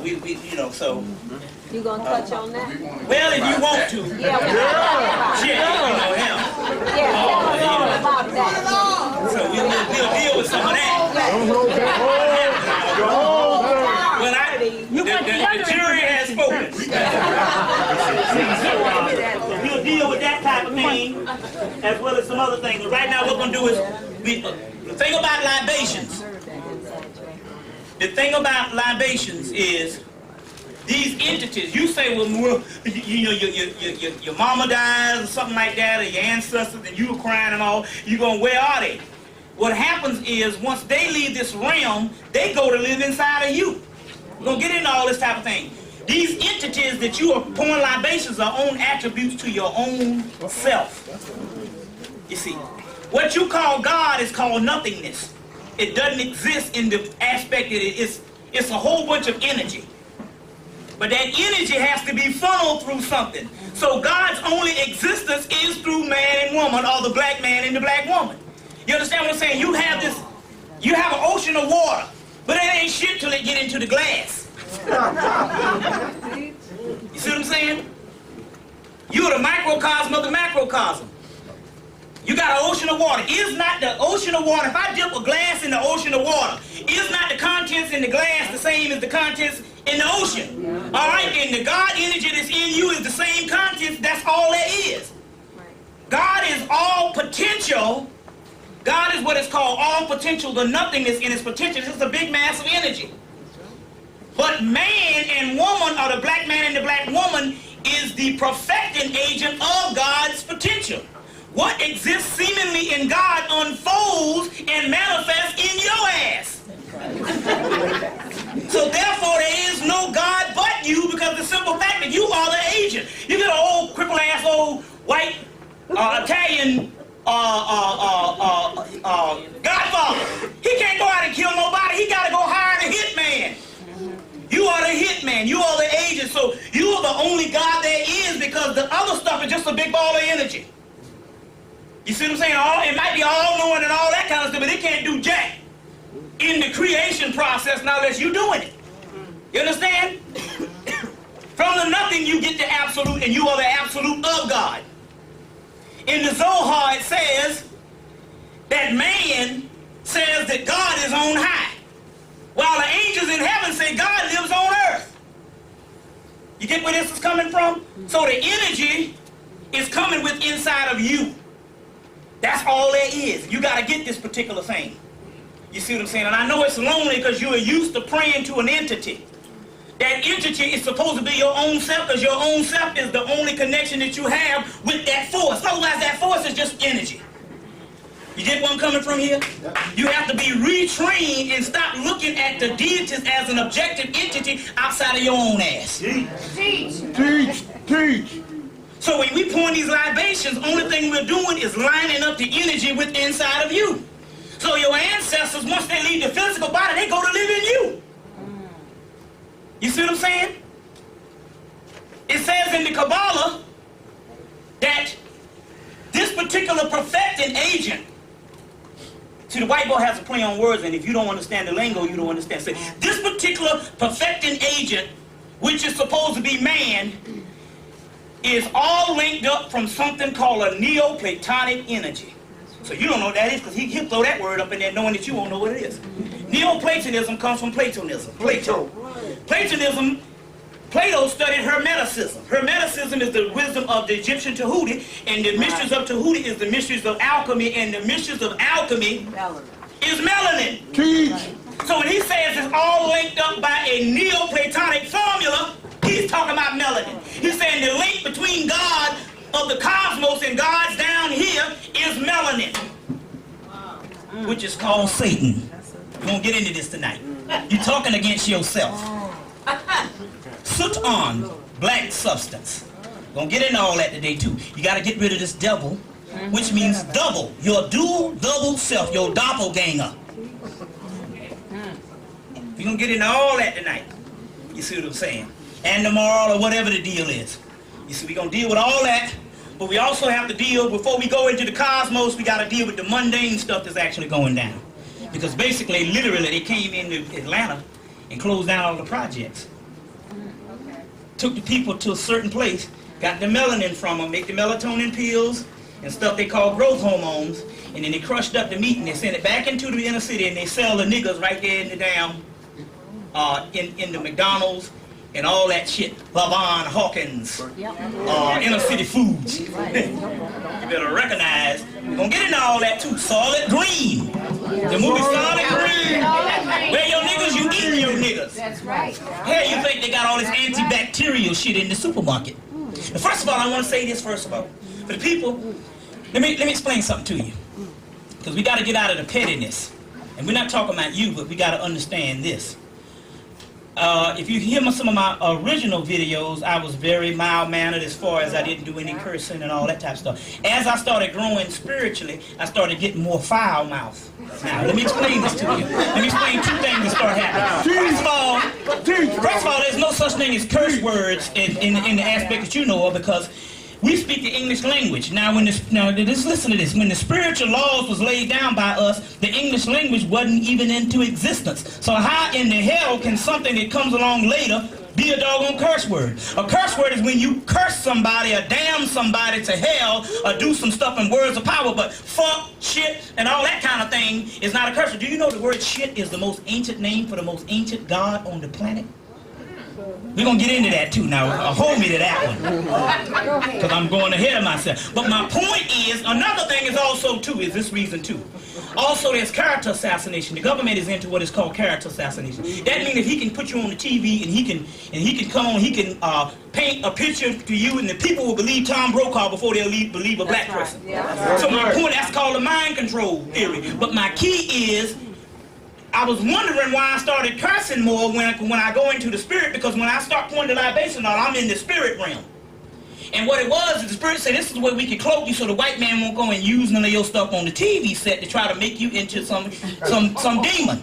You know, so. You gonna touch on that? Well, if you want to. Yeah, Shit, you know him. yeah, tell us all about that. So we'll deal with some of that. Well, the jury has spoken. We'll deal with that type of thing as well as some other things. But right now, what we're gonna do is the thing about libations. The thing about libations is these entities. You say, well, you know, your mama dies or something like that, or your ancestors, and you were crying and all. You going, where are they? What happens is once they leave this realm, they go to live inside of you. We're gonna get into all this type of thing. These entities that you are pouring libations are own attributes to your own self. You see, what you call God is called nothingness. It doesn't exist in the aspect that it's a whole bunch of energy. But that energy has to be funneled through something. So God's only existence is through man and woman, or the black man and the black woman. You understand what I'm saying? You have an ocean of water, but it ain't shit till it get into the glass. You see what I'm saying? You're the microcosm of the macrocosm. You got an ocean of water. Is not the ocean of water, if I dip a glass in the ocean of water, is not the contents in the glass the same as the contents in the ocean? All right, and the God energy that's in you is the same contents. That's all there is. God is all potential. God is what is called all potential, the nothingness in its potential. It's a big mass of energy. But man and woman, or the black man and the black woman, is the perfecting agent of God's potential. What exists seemingly in God unfolds and manifests in your ass. So therefore there is no God but you, because the simple fact that you are the agent. You get an old crippled ass old white Italian Godfather. He can't go out and kill nobody. He got to go hire the hitman. You are the hitman. You are the agent. So you are the only God there is, because the other stuff is just a big ball of energy. You see what I'm saying? It might be all-knowing and all that kind of stuff, but it can't do jack in the creation process unless you're doing it. You understand? From the nothing you get the absolute, and you are the absolute of God. In the Zohar it says that man says that God is on high, while the angels in heaven say God lives on earth. You get where this is coming from? So the energy is coming with inside of you. That's all there is. You got to get this particular thing. You see what I'm saying? And I know it's lonely because you are used to praying to an entity. That entity is supposed to be your own self, because your own self is the only connection that you have with that force. Otherwise, that force is just energy. You get where I'm coming from here? You have to be retrained and stop looking at the deities as an objective entity outside of your own ass. Teach! Teach! Teach! So when we pour these libations, only thing we're doing is lining up the energy with inside of you. So your ancestors, once they leave the physical body, they go to live in you. You see what I'm saying? It says in the Kabbalah that this particular perfecting agent, see, the white boy has to play on words, and if you don't understand the lingo, you don't understand. So this particular perfecting agent, which is supposed to be man, is all linked up from something called a Neoplatonic energy. So you don't know what that is, because he'll throw that word up in there knowing that you won't know what it is. Neoplatonism comes from Platonism. Platonism, Plato studied Hermeticism. Hermeticism is the wisdom of the Egyptian Tahuti, and the mysteries of Tahuti is the mysteries of alchemy, and the mysteries of alchemy is melanin. So when he says it's all linked up by a Neoplatonic formula, he's talking about melanin. He's saying the link between God of the cosmos and God's down here is melanin, which is called Satan. We won't get into this tonight. You're talking against yourself. Soot-on, black substance. Gonna get into all that today too. You gotta get rid of this devil, which means double. Your double self, your doppelganger. We're gonna get into all that tonight. You see what I'm saying? And the moral, or whatever the deal is. You see, we're going to deal with all that, but we also have to deal, before we go into the cosmos, we got to deal with the mundane stuff that's actually going down. Because basically, literally, they came into Atlanta and closed down all the projects. Took the people to a certain place, got the melanin from them, make the melatonin pills and stuff they call growth hormones, and then they crushed up the meat and they sent it back into the inner city and they sell the niggas right there in the damn, in the McDonald's and all that shit. Lavon Hawkins, inner city foods. You better recognize, we're gonna get into all that too. Solid Green. The movie Solid Green. Where your niggas, you eat your niggas. That's right. Hell, you think they got all this antibacterial shit in the supermarket? And first of all, I want to say this first of all. For the people, let me explain something to you. Because we got to get out of the pettiness. And we're not talking about you, but we got to understand this. If you hear some of my original videos, I was very mild-mannered as far as I didn't do any cursing and all that type of stuff. As I started growing spiritually, I started getting more foul mouth. Now, let me explain this to you. Let me explain two things that start happening. First of all, there's no such thing as curse words in the aspect that you know of, because we speak the English language. Now, just listen to this. When the spiritual laws was laid down by us, the English language wasn't even into existence. So how in the hell can something that comes along later be a doggone curse word? A curse word is when you curse somebody or damn somebody to hell or do some stuff in words of power, but fuck, shit, and all that kind of thing is not a curse word. Do you know the word shit is the most ancient name for the most ancient god on the planet? We're going to get into that too now. Hold me to that one. Because I'm going ahead of myself. But my point is, another thing is also too, is this reason too. Also, there's character assassination. The government is into what is called character assassination. That means if he can put you on the TV and he can come on, he can paint a picture to you, and the people will believe Tom Brokaw before they'll believe a black person. So my point, that's called the mind control theory. But my key is, I was wondering why I started cursing more when I go into the spirit, because when I start pouring the libation on, I'm in the spirit realm. And what it was is the spirit said, this is where we can cloak you so the white man won't go and use none of your stuff on the TV set to try to make you into some demon.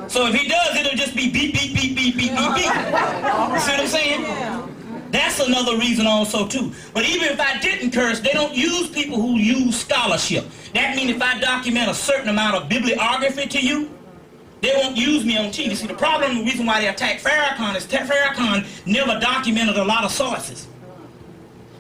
So if he does, it'll just be beep, beep, beep, beep, beep, beep, beep. You see what I'm saying? That's another reason also too. But even if I didn't curse, they don't use people who use scholarship. That means if I document a certain amount of bibliography to you, they won't use me on TV. See, the problem, the reason why they attack Farrakhan is Farrakhan never documented a lot of sources.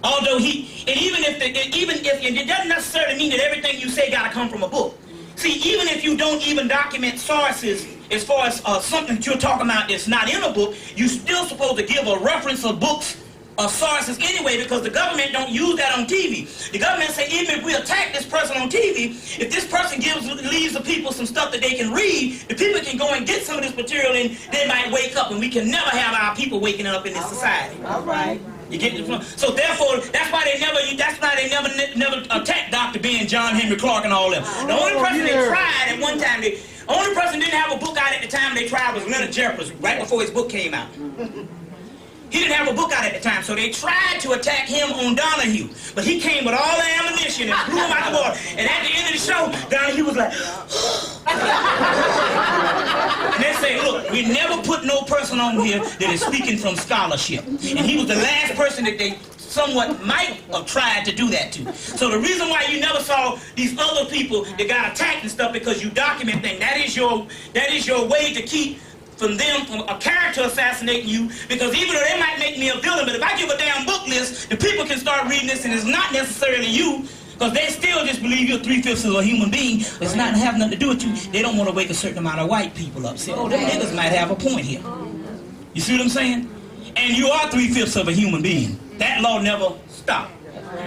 Although even if it doesn't necessarily mean that everything you say got to come from a book. See, even if you don't even document sources as far as something that you're talking about that's not in a book, you're still supposed to give a reference of books or sources anyway, because the government don't use that on TV. The government say, even if we attack this person on TV, if this person leaves the people some stuff that they can read, the people can go and get some of this material and they might wake up, and we can never have our people waking up in this society. All right. You get the point? So therefore, that's why they never attacked Dr. Ben, John Henry Clark, and all them. The only person they tried at one time, the only person didn't have a book out at the time they tried was Leonard Jeffers, right before his book came out. He didn't have a book out at the time, so they tried to attack him on Donahue. But he came with all the ammunition and blew him out the water. And at the end of the show, Donahue was like, and they say, look, we never put no person on here that is speaking from scholarship. And he was the last person that they somewhat might have tried to do that to. So the reason why you never saw these other people that got attacked and stuff, because you document things. That is your way to keep from a character assassinating you, because even though they might make me a villain, but if I give a damn book list, the people can start reading this and it's not necessarily you, because they still just believe you're 3/5 of a human being. It's not having nothing to do with you. They don't want to wake a certain amount of white people up. Say, oh, them niggas might have a point here. You see what I'm saying? And you are 3/5 of a human being. That law never stopped.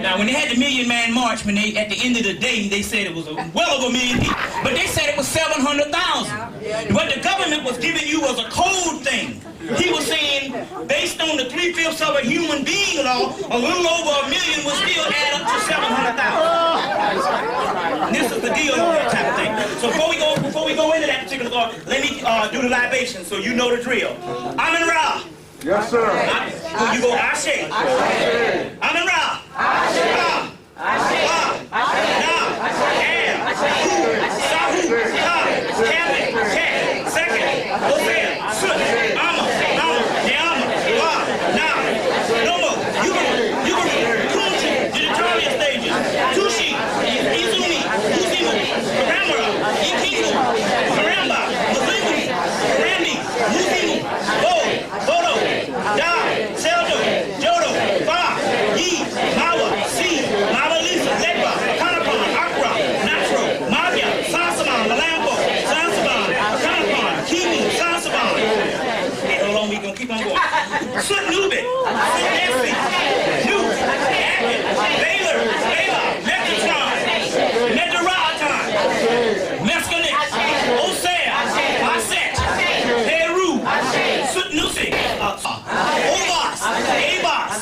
Now, when they had the Million Man March, when they, at the end of the day, they said it was well over 1 million people, but they said it was 700,000. What the government was giving you was a code thing. He was saying, based on the 3/5 of a human being law, a little over 1 million would still add up to 700,000. This is the deal on that type of thing. So before we go into that particular law, let me do the libation so you know the drill. Amen Ra. Yes, sir. You go Ashe. Amen Ra. Ashe. Ra. Ashe. Ra. Now. Am. Sahu. Ta. Kevin. Kat. Second. Hosea. Sut. Amma. Nama. Neama. Ra. Now. No more. Yuguru. Kunchi. The Italian stages. Tushi. Izumi. Uzimu. Karamara. Ikingu. Karamba. Muzimu. Karandi. Muzimu. Bo. Bodo. gonna keep on going. Soot Nubit, Soot Nancy, Newt, Atkins, Baylor, Megatron, Megaratan, Mescanet, Osea, Aset, Peru, Soot Nusi, Obas, Abas,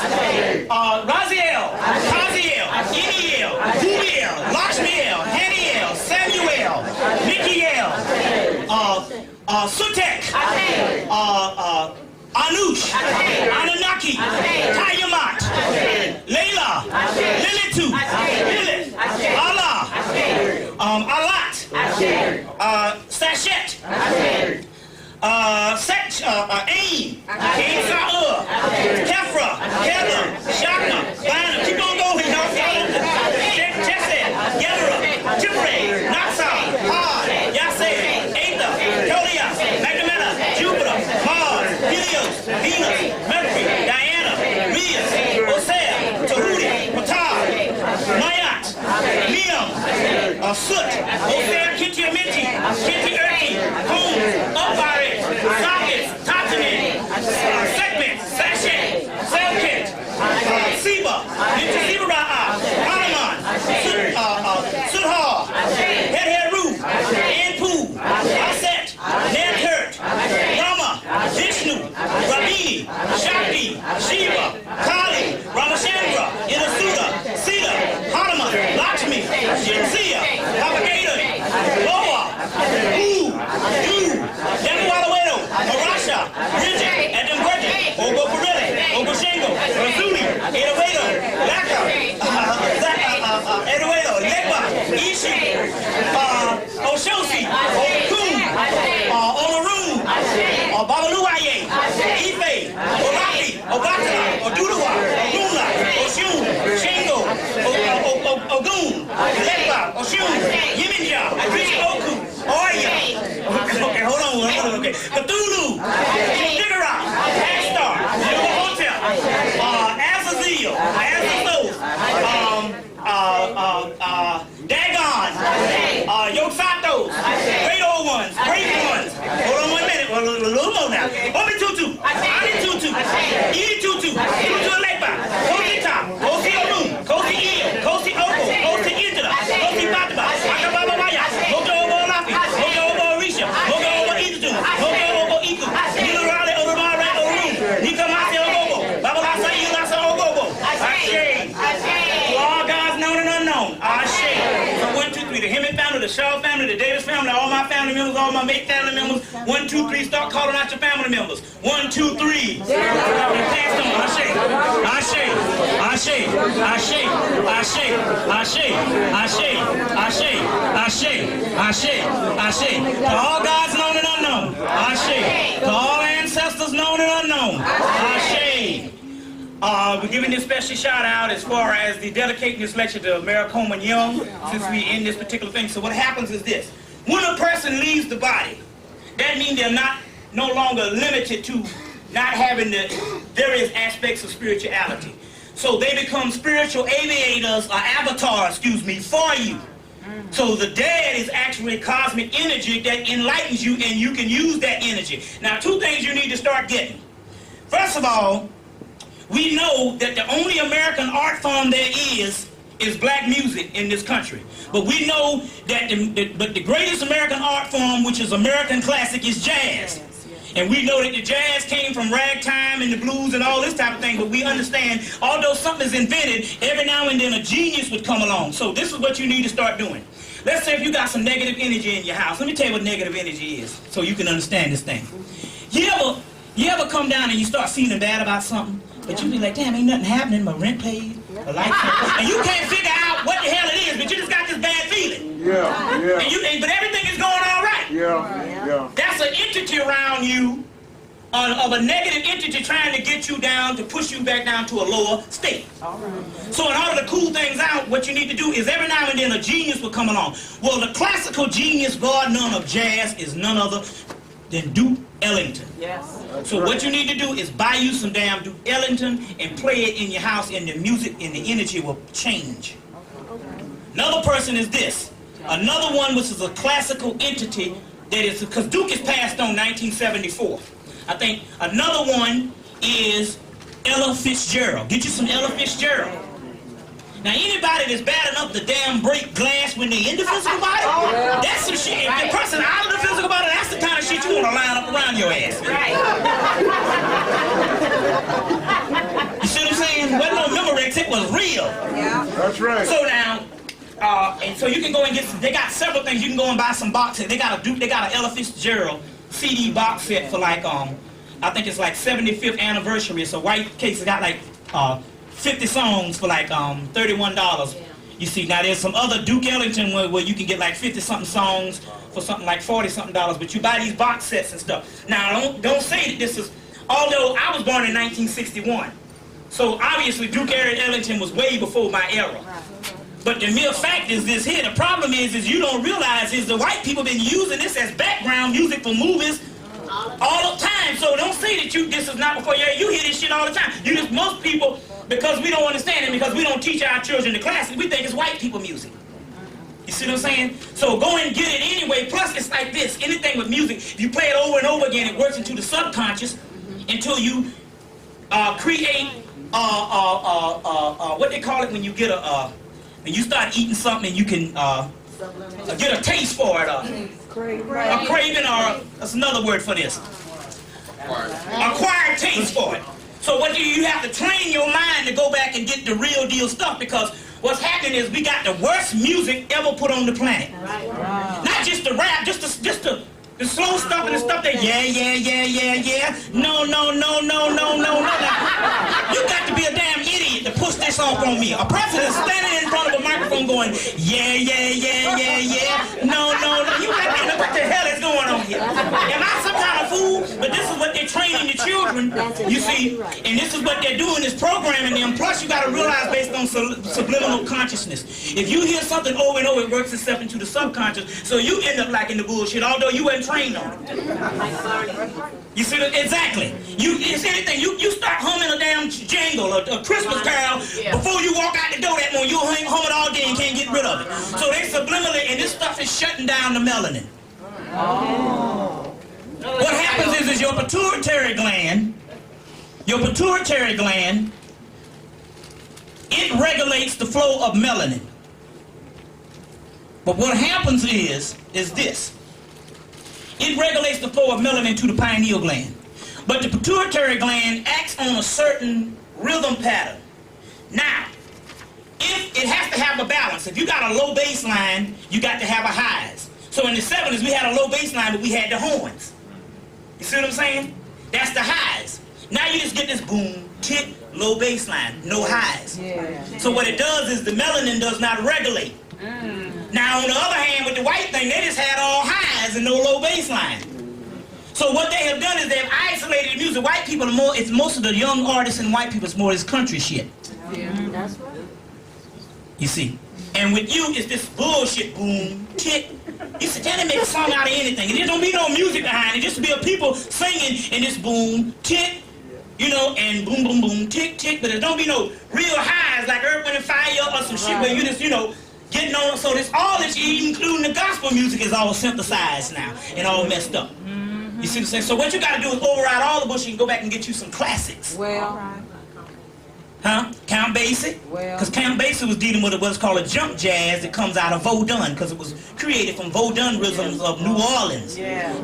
Raziel, Kaziel, Eniel, Hubiel, Lakshmiel, Haniel, Samuel, Mikiel, Sutek, Anush, Anunnaki, Tayamat, Layla, Lilitu, Lilith, Allah, Alat, Sachet, Ain, Sa'ur, Kefra, Heather, Shakna, Bana, keep on going, y'all. Chesed, Gedera, Tipre, Naxa, Had, Yaseh, Aether, Tolias, Magdamena, Jupiter, Mars, Helios, Venus, Mercury, Diana, Venus, Osea, Tahuti, Ptah, Mayat, Liam, Soot, Osea, Kitiamiti, Kiti-Urti, Home, Upbari, Sockets, Tatani, Segment, Sachet, Selkit, Seba, Nitisibaraa, Hanuman, Sudhar, Head Roof, Anpu, Aset, Nethert, Rama, Vishnu, Rabini, Shakti, Shiva, Kali, Ramachandra, Inasuda, Sita, Hanuman, Lakshmi, Shinsia, Papagata, Loa, Yamualawedo, Marasha, Bridget, Adam Bridget, Ogo Pirelli, Ogo Shingo, Razuli, Edowedo, Laka, Edowedo, Legba, Ishi, Oshosi, Okun, Olaroon, Babaluaye, Ife, Oraki, Obata, Oduduwa, Ogula, Oshun, Shingo, Ogun, Legba, Oshun, Yiminja, Rishi Oku, Oya. Okay, hold on. Okay. Cthulhu, Digera, Astar, Yuba Hotel, Azazel, Dagon, Yogsatos, Great Old Ones, Great Ones. Hold on 1 minute, a little more now. Obi Tutu, Ani Tutu, Edi Tutu, Tutu Lekba, Kosi Ta, Kosi Orun, Kosi Il, Kosi Oko, Kosi Intida, Kosi Bataba, Akababa Maya, Moto Obo Lafi, Moto Obo Risha, Moto Obo Idu, Moto Obo Iku, Nilarale Orumare Orun, Nikamase Ogogo, Babalasa Ilasa Ogogo, Ashe, all gods known and unknown, Ashe. So 1, 2, 3, the Hemmitt family, the Shaw family, the Davis family, all my family members, all my mate family members. 1, 2, 3, start calling out your family members. 1, 2, 3. Passed on. Ashe, Ashe, Ashe, Ashe, Ashe, Ashe, Ashe, Ashe, Ashe, Ashe, Ashe. To all gods known and unknown. Ashe. To all ancestors known and unknown. Ashe. We're giving this special shout out as far as the dedicating this lecture to Maricopa Young, since we're in this particular thing. So what happens is this. When a person leaves the body, that means they're no longer limited to not having the various aspects of spirituality. So they become spiritual aviators or avatars, for you. So the dead is actually cosmic energy that enlightens you, and you can use that energy. Now, 2 things you need to start getting. First of all, we know that the only American art form there is black music in this country. But we know that the greatest American art form, which is American classic, is jazz. And we know that the jazz came from ragtime and the blues and all this type of thing, but we understand, although something is invented, every now and then a genius would come along. So this is what you need to start doing. Let's say if you got some negative energy in your house. Let me tell you what negative energy is, so you can understand this thing. You ever come down and you start feeling bad about something, but you be like, damn, ain't nothing happening, my rent paid, the lights paid, and you can't figure out what the hell it is, but you just got this bad feeling. Yeah. But everything is going all right. Yeah. That's an entity around you, of a negative entity trying to get you down, to push you back down to a lower state. So in order to cool things out, what you need to do is every now and then a genius will come along. Well, the classical genius guardian of jazz is none other than Duke Ellington. Yes. So what you need to do is buy you some damn Duke Ellington and play it in your house, and the music and the energy will change. Another person is this. Another one which is a classical entity that is, because Duke is passed on 1974. I think another one is Ella Fitzgerald. Get you some Ella Fitzgerald. Now anybody that's bad enough to damn break glass when they in the physical body, that's some shit. If the person out of the physical body, that's the kind of shit you want to line up around your ass. You see what I'm saying? Wasn't no Memorex, it was real. Yeah. That's right. So now, and so you can go and get some, they got several things. You can go and buy some boxes. They got an Ella Fitzgerald CD box set for like, I think it's like 75th anniversary. It's a white case. It got like 50 songs for like $31. You see, now there's some other Duke Ellington where you can get like 50-something songs for something like $40-something, but you buy these box sets and stuff. Now, don't say that this is, although I was born in 1961, so obviously Duke Ellington was way before my era. But the mere fact is this here, the problem is you don't realize is the white people been using this as background music for movies all the time. So don't say that this is not before you hear this shit all the time. Most people, because we don't understand it, because we don't teach our children the classics, we think it's white people music. You see what I'm saying? So go and get it anyway. Plus it's like this, anything with music, if you play it over and over again, it works into the subconscious until you create what they call it when you get when you start eating something and you can get a taste for it, a craving, or that's another word for this, acquired taste for it. So what you have to train your mind to go back and get the real deal stuff, because what's happening is we got the worst music ever put on the planet. Not just the rap, just the slow stuff and the stuff that yeah. No. You got to be a damn idiot to push this off on me. A president standing in front of a microphone going yeah. No. You got to know what the hell is going on here. Am I some kind of fool? But this is what they're training the children. You see, and this is what they're doing is programming them. Plus, you got to realize based on subliminal consciousness. If you hear something over and over, it works itself into the subconscious. So you end up liking the bullshit, although you weren't trained on it. You see that? Exactly. It's anything. You start humming a damn jingle, a Christmas carol, before you walk out the door that morning, you'll hum it all day and can't get rid of it. So they subliminally, and this stuff is shutting down the melanin. What happens is your pituitary gland, it regulates the flow of melanin. But what happens is this. It regulates the flow of melanin to the pineal gland. But the pituitary gland acts on a certain rhythm pattern. Now, if it has to have a balance. If you got a low bass line, you got to have a highs. So in the 70s, we had a low bass line, but we had the horns. You see what I'm saying? That's the highs. Now you just get this boom, tick, low bass line, no highs. So what it does is the melanin does not regulate. Now, on the other hand, with the white thing, they just had all highs and no low bass line. So what they have done is they've isolated the music. White people are more, it's most of the young artists and white people, it's more this country shit. That's right. You see? And with you, it's this bullshit, boom, tick. You see, can they make a song out of anything? And there don't be no music behind it. Just be a people singing in this boom, tick, you know, and boom, boom, boom, tick, tick. But there don't be no real highs like Earth, Wind, and Fire or some shit where you just, you know, getting on. So this, all this, including the gospel music, is all synthesized now and all messed up. You see what I'm saying? So what you got to do is override all the bullshit and go back and get you some classics. Well, huh? Count Basie? Because Count Basie was dealing with what's called a jump jazz that comes out of Vaudin, because it was created from Vaudin rhythms of New Orleans.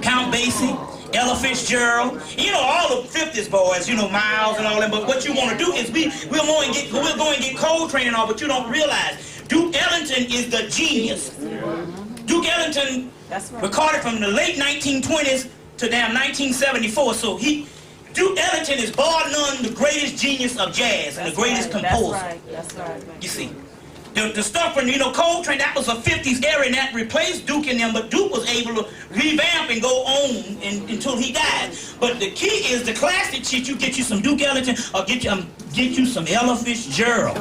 Count Basie, Ella Fitzgerald, you know, all the 50s boys, you know, Miles and all them. But what you want to do is we'll go and get Coltrane and all, but you don't realize Duke Ellington is the genius. Duke Ellington recorded from the late 1920s to damn 1974. So Duke Ellington is bar none the greatest genius of jazz and the greatest composer. That's right. You see, the stuff from, you know, Coltrane, that was a 50s era and that replaced Duke in them, but Duke was able to revamp and go on until he died. But the key is the classic shit. You get you some Duke Ellington or get you some Ella Fitzgerald.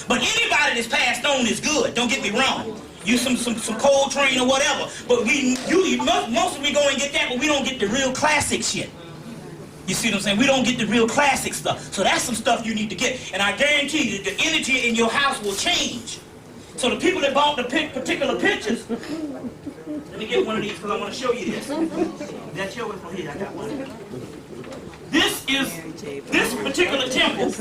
But anybody that's passed on is good. Don't get me wrong. You some Coltrane or whatever. But most of we go and get that, but we don't get the real classic shit. You see what I'm saying? We don't get the real classic stuff. So that's some stuff you need to get. And I guarantee you that the energy in your house will change. So the people that bought the particular pictures, let me get one of these because I want to show you this. That's yours from here. I got one. is this particular temple is